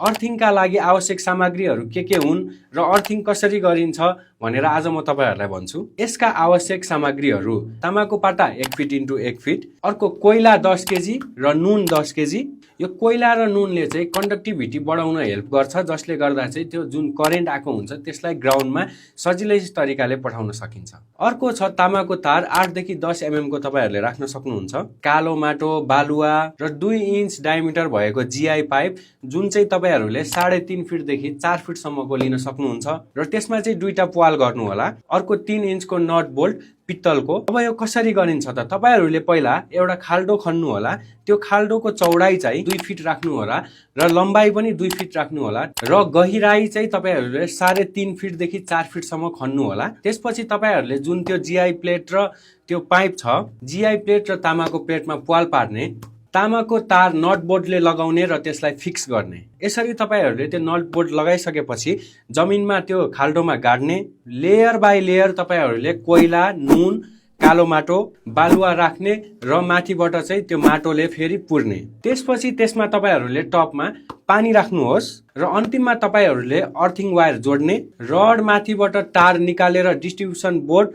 अर्थिङका लागि आवश्यक सामग्रीहरू के हुन् र अर्थिङ कसरी गरिन्छ भनेर आज म तपाईहरुलाई भन्छु। यसका आवश्यक सामग्रीहरू तामाको पाटा 1 फिट इन्टु 1 फिट, अर्को कोइला 10 केजी र नुन 10 केजी। यो कोइला र नुनले चाहिँ कन्डक्टिभिटी बढाउन हेल्प गर्छ, जसले गर्दा चाहिँ त्यो जुन करेन्ट आएको हुन्छ त्यसलाई ग्राउन्डमा सजिलै तरिकाले पठाउन सकिन्छ। अर्को छ तामाको तार 8 देखि 10 mm को तपाईहरुले राख्न सक्नुहुन्छ। कालो माटो, बालुवा र 2 इन्च डायमिटर भएको जीआई पाइप जुन चाहिँ तपाईहरुले 3.5 फिट देखि 4 फिट सम्मको लिन सक्नुहुन्छ र त्यसमा चाहिँ दुईटा प्वाल गर्नु होला। अर्को 3 इन्चको नट बोल्ट पित्तलको। अब यो कसरी गरिन्छ त? तपाईहरुले पहिला एउटा खाल्डो खन्नु होला, त्यो खाल्डोको चौडाइ चाहिँ 2 फिट राख्नु होला र लम्बाइ पनि 2 फिट राख्नु होला र गहिराई चाहिँ तपाईहरुले 3.5 फिट देखि 4 फिट सम्म खन्नु होला। त्यसपछि तपाईहरुले जुन त्यो जीआई प्लेट र त्यो पाइप छ, जीआई प्लेट र तामाको प्लेटमा प्वाल पार्ने, तामाको तार नट बोल्टले लगाउने र त्यसलाई फिक्स गर्ने। यसरी तपाईहरुले त्यो नट बोल्ट लगाइसकेपछि जमिनमा त्यो खाल्डोमा गाड्ने। लेयर बाइ लेयर तपाईहरुले कोइला, नुन, कालो माटो, बालुवा राख्ने र माथिबाट चाहिँ त्यो माटोले फेरि पुर्ने। त्यसपछि त्यसमा तपाईहरुले टपमा पानी राख्नुहोस् र अन्तिममा तपाईहरुले अर्थिङ वायर जोड्ने। रड माथिबाट तार निकालेर डिस्ट्रिब्युसन बोर्ड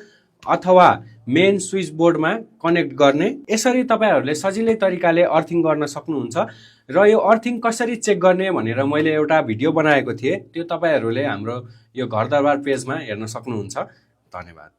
अथवा मेन स्विच बोर्डमा कनेक्ट गर्ने। यसरी तपाईहरुले सजिलै तरिकाले अर्थिङ गर्न सक्नुहुन्छ। र यो अर्थिङ कसरी चेक गर्ने भनेर मैले एउटा भिडियो बनाएको थिएँ, त्यो तपाईहरुले हाम्रो यो घरदरबार पेजमा हेर्न सक्नुहुन्छ। धन्यवाद।